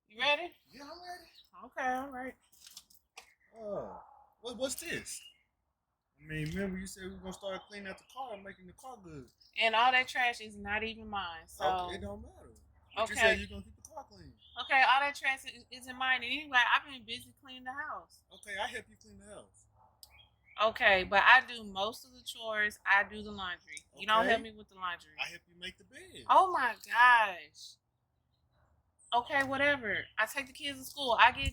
You ready? Yeah, I'm ready. Okay, all right. What's this? I mean, remember you said we were gonna start cleaning out the car and making the car good. And all that trash is not even mine. So Okay, it don't matter. But you okay. said you're gonna keep the car clean. Okay, all that trash isn't mine. And anyway, I've been busy cleaning the house. Okay, I help you clean the house. Okay, but I do most of the chores. I do the laundry. You don't help me with the laundry. I help you make the bed. Oh my gosh. Okay, whatever. I take the kids to school. I get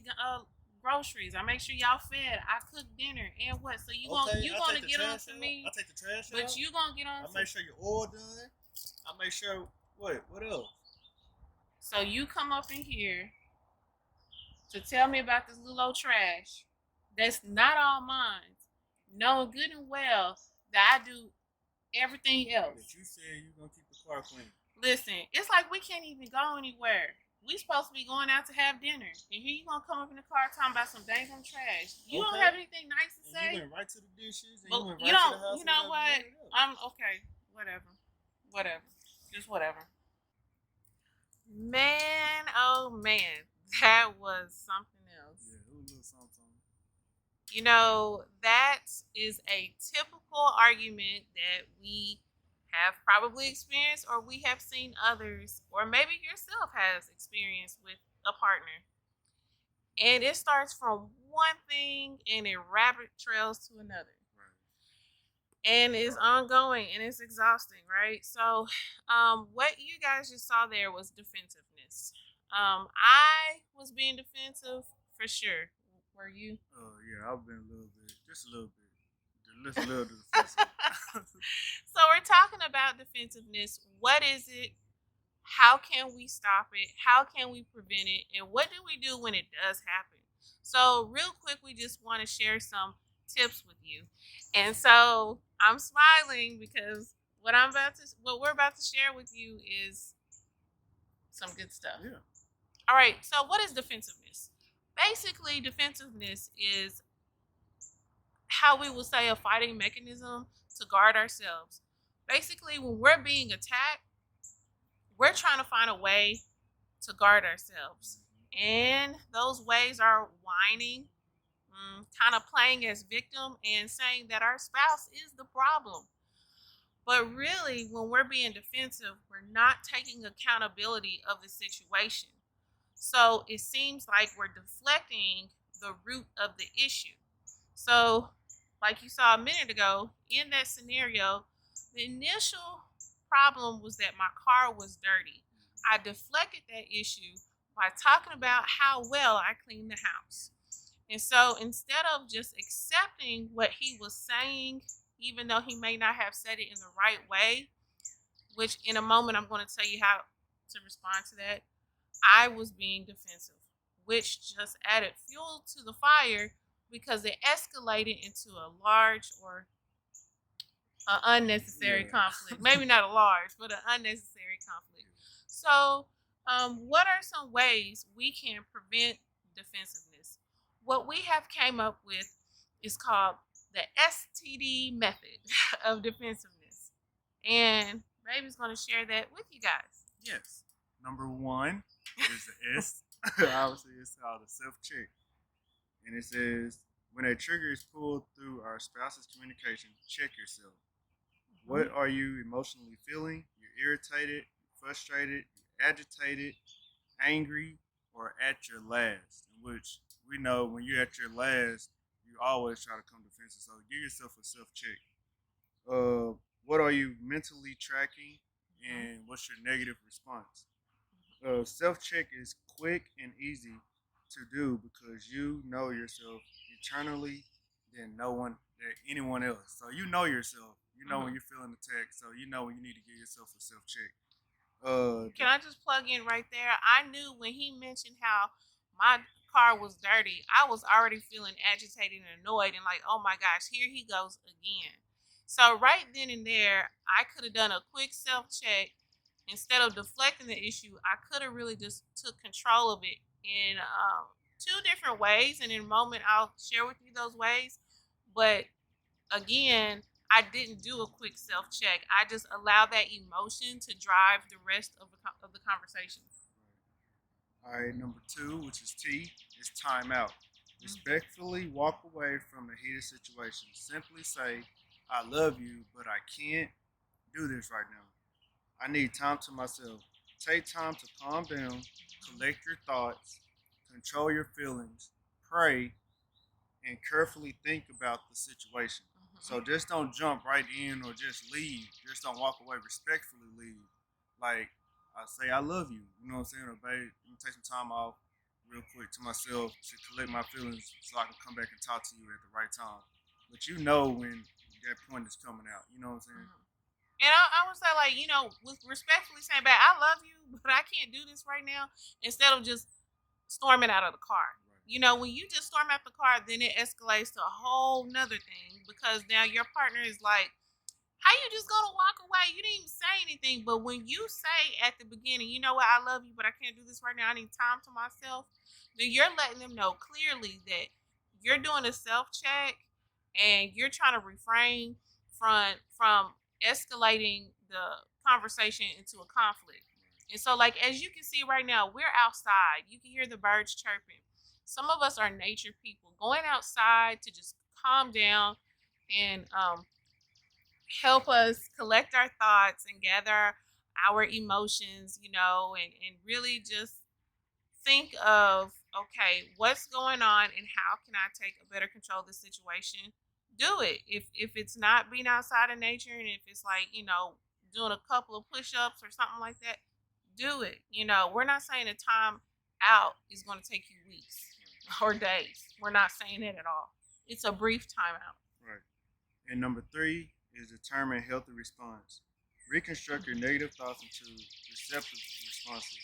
groceries. I make sure y'all fed. I cook dinner and what? So you gonna get on to me? I take the trash out. But you gonna get on? I make sure your oil done. I make sure what? What else? So you come up in here to tell me about this little old trash that's not all mine, knowing good and well that I do everything else. But you said you're gonna keep the car clean. Listen, it's like we can't even go anywhere. We supposed to be going out to have dinner, and here you gonna come up in the car talking about some dang on trash. You don't have anything nice to say. You went right to the dishes, and but you went right to the house. You know what? I'm okay. Whatever. Just whatever. Man, oh man, that was something else. Yeah, it was a little something. You know, that is a typical argument that we have probably experienced, or we have seen others, or maybe yourself has experienced with a partner. And it starts from one thing and it rabbit trails to another. And it's ongoing and it's exhausting, right? So, what you guys just saw there was defensiveness. I was being defensive for sure. Were you? Oh yeah, I've been a little bit, just a little bit, just a little defensive. So we're talking about defensiveness. What is it? How can we stop it? How can we prevent it? And what do we do when it does happen? So real quick, we just want to share some tips with you. And so I'm smiling because what we're about to share with you is some good stuff. Yeah. All right. So what is defensiveness? Basically, defensiveness is how we will say a fighting mechanism to guard ourselves. Basically, when we're being attacked, we're trying to find a way to guard ourselves. And those ways are whining, kind of playing as victim and saying that our spouse is the problem. But really, when we're being defensive, we're not taking accountability of the situation. So it seems like we're deflecting the root of the issue. So, like you saw a minute ago, in that scenario, the initial problem was that my car was dirty. I deflected that issue by talking about how well I cleaned the house. And so instead of just accepting what he was saying, even though he may not have said it in the right way, which in a moment I'm going to tell you how to respond to that, I was being defensive, which just added fuel to the fire because it escalated into a large or an unnecessary conflict. Maybe not a large, but an unnecessary conflict. So, what are some ways we can prevent defensiveness? What we have came up with is called the S.T.D method of defensiveness. And Baby's going to share that with you guys. Yes. Number one is the S. Obviously, it's called a self-check. And it says, when a trigger is pulled through our spouse's communication, check yourself. What are you emotionally feeling? You're irritated, frustrated, agitated, angry, or at your last. Which we know when you're at your last, you always try to come defensive. So give yourself a self-check. What are you mentally tracking, and what's your negative response? Self-check is quick and easy to do because you know yourself eternally than anyone else. So you know yourself. You know when you're feeling attacked. So you know when you need to give yourself a self-check. Can I just plug in right there? I knew when he mentioned how my car was dirty, I was already feeling agitated and annoyed and like, oh my gosh, here he goes again. So right then and there, I could have done a quick self-check instead of deflecting the issue, I could have really just took control of it in two different ways. And in a moment, I'll share with you those ways. But again, I didn't do a quick self check. I just allowed that emotion to drive the rest of the conversation. All right, number two, which is T, is time out. Respectfully walk away from the heated situation. Simply say, I love you, but I can't do this right now. I need time to myself. Take time to calm down, collect your thoughts, control your feelings, pray, and carefully think about the situation. So just don't jump right in or just leave. Just don't walk away. Respectfully leave. Like I say, I love you. You know what I'm saying? Or babe, let me take some time off real quick to myself to collect my feelings so I can come back and talk to you at the right time. But you know when that point is coming out. You know what I'm saying? And I would say, like, with respectfully saying back, I love you, but I can't do this right now, instead of just storming out of the car. When you just storm out the car, then it escalates to a whole nother thing, because now your partner is like, how you just gonna walk away? You didn't even say anything. But when you say at the beginning, you know what, I love you, but I can't do this right now, I need time to myself, then you're letting them know clearly that you're doing a self check and you're trying to refrain from escalating the conversation into a conflict. And so, like, as you can see right now, we're outside. You can hear the birds chirping. Some of us are nature people, going outside to just calm down and help us collect our thoughts and gather our emotions, and really just think of, okay, what's going on and how can I take a better control of the situation? Do it. If it's not being outside in nature, and if it's like, doing a couple of push-ups or something like that, do it. We're not saying a time out is going to take you weeks or days. We're not saying it at all. It's a brief time out. Right. And number three is determine healthy response. Reconstruct your negative thoughts into receptive responses.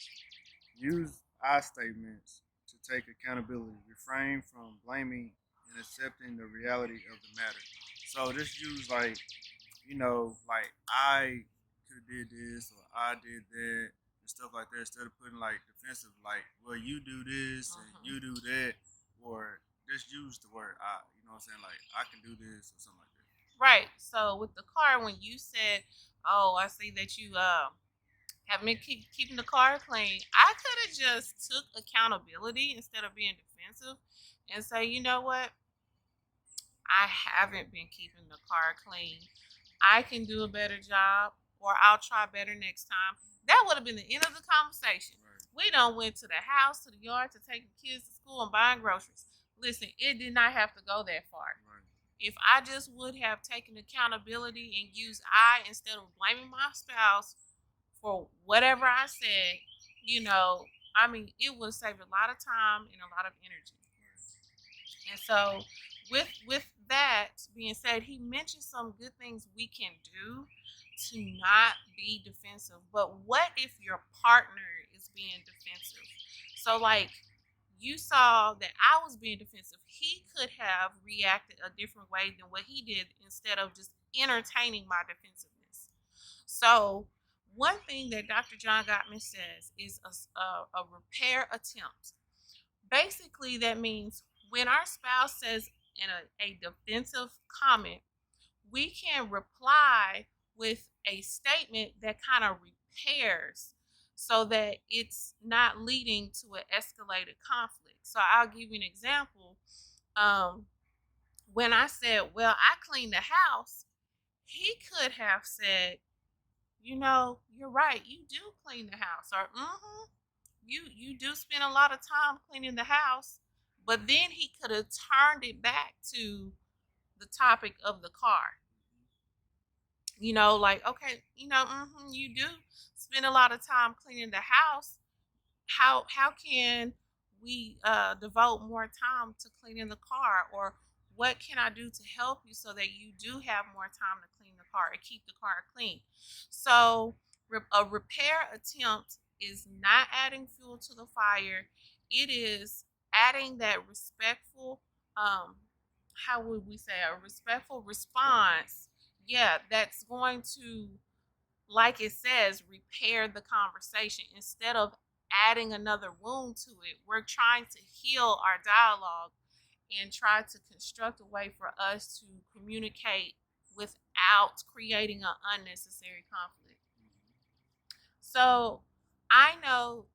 Use I statements to take accountability. Refrain from blaming and accepting the reality of the matter. So just use like I could have did this or I did that and stuff like that instead of putting like defensive like, well you do this and you do that, or just use the word I. You know what I'm saying? Like I can do this or something like that. Right. So with the car, when you said, "Oh, I see that you have been keeping the car clean," I could have just took accountability instead of being defensive and say, "You know what? I haven't been keeping the car clean. I can do a better job, or I'll try better next time." That would have been the end of the conversation. Right. We done went to the house, to the yard, to take the kids to school and buying groceries. Listen, it did not have to go that far. Right. If I just would have taken accountability and used I instead of blaming my spouse for whatever I said, it would save a lot of time and a lot of energy. And so, with that being said, he mentioned some good things we can do to not be defensive. But what if your partner is being defensive? So, like, you saw that I was being defensive. He could have reacted a different way than what he did, instead of just entertaining my defensiveness. So, one thing that Dr. John Gottman says is a repair attempt. Basically, that means when our spouse says in a defensive comment, we can reply with a statement that kind of repairs, so that it's not leading to an escalated conflict. So I'll give you an example. Um, when I said, "Well, I cleaned the house," he could have said, "You're right. You do clean the house," or you do spend a lot of time cleaning the house." But then he could have turned it back to the topic of the car. Like, okay, you do spend a lot of time cleaning the house. How can we devote more time to cleaning the car, or what can I do to help you so that you do have more time to clean the car and keep the car clean? So a repair attempt is not adding fuel to the fire. It is adding that respectful, how would we say, a respectful response. Yeah, that's going to like it says, repair the conversation instead of adding another wound to it. We're trying to heal our dialogue and try to construct a way for us to communicate without creating an unnecessary conflict. So I know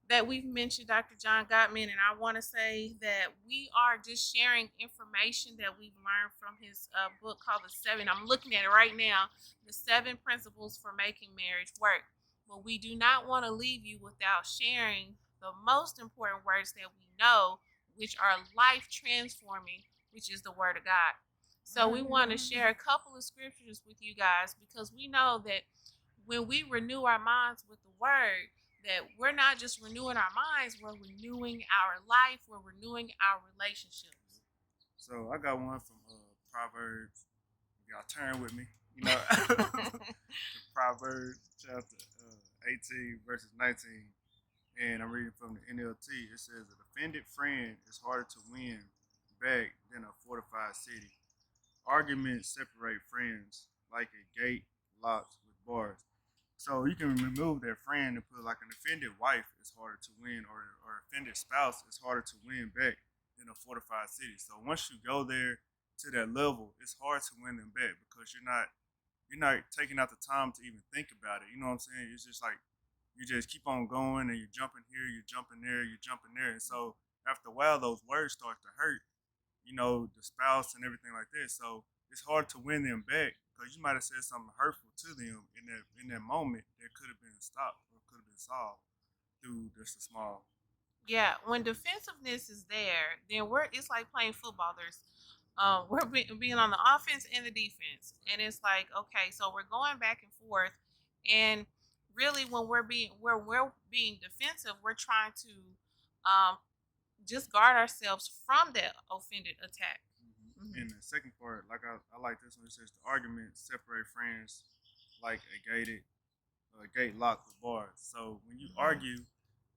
that we've mentioned Dr. John Gottman, and I want to say that we are just sharing information that we've learned from his book called The Seven. I'm looking at it right now, The 7 Principles for Making Marriage Work. But we do not want to leave you without sharing the most important words that we know, which are life transforming, which is the Word of God. So we want to share a couple of scriptures with you guys because we know that when we renew our minds with the Word, that we're not just renewing our minds, we're renewing our life, we're renewing our relationships. So I got one from Proverbs. Y'all turn with me. Proverbs chapter 18, verses 19. And I'm reading from the NLT. It says, an offended friend is harder to win back than a fortified city. Arguments separate friends like a gate locked with bars. So you can remove that friend and put like an offended wife is harder to win, or offended spouse is harder to win back than a fortified city. So once you go there to that level, it's hard to win them back because you're not taking out the time to even think about it. You know what I'm saying? It's just like you just keep on going and you're jumping here, you're jumping there, you're jumping there. And so after a while, those words start to hurt, the spouse and everything like that. So it's hard to win them back because you might have said something hurtful to them in that moment that could have been stopped or could have been solved through just a small. Yeah, when defensiveness is there, then it's like playing football. We're being on the offense and the defense, and it's like, okay, so we're going back and forth, and really when we're being defensive, we're trying to just guard ourselves from that offended attack. Mm-hmm. And the second part, like I like this one. It says the argument separate friends like a gate locked with bars. So when you argue,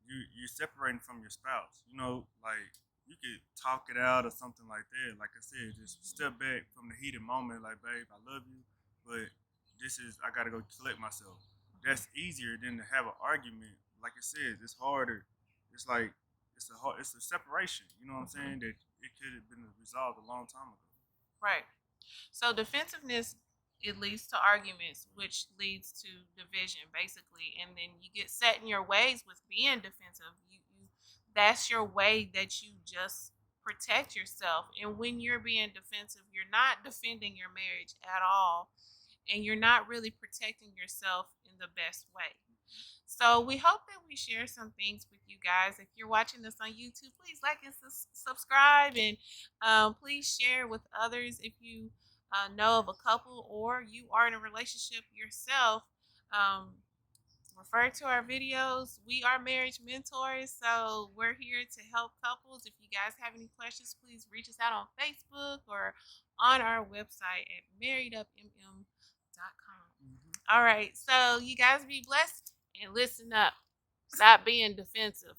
you're separating from your spouse. Like you could talk it out or something like that. Like I said, just step back from the heated moment. Like, babe, I love you, but I gotta go collect myself. That's easier than to have an argument. Like I said, it's harder. It's like it's a separation. You know what I'm saying? That it could have been resolved a long time ago. Right. So defensiveness, it leads to arguments, which leads to division, basically, and then you get set in your ways with being defensive. That's your way that you just protect yourself. And when you're being defensive, you're not defending your marriage at all, and you're not really protecting yourself in the best way. So we hope that we share some things with you guys. If you're watching this on YouTube, please like and subscribe, and please share with others if you know of a couple or you are in a relationship yourself. Refer to our videos. We are marriage mentors, so we're here to help couples. If you guys have any questions, please reach us out on Facebook or on our website at marriedupmm.com. All right, so you guys be blessed and listen up. Stop being defensive.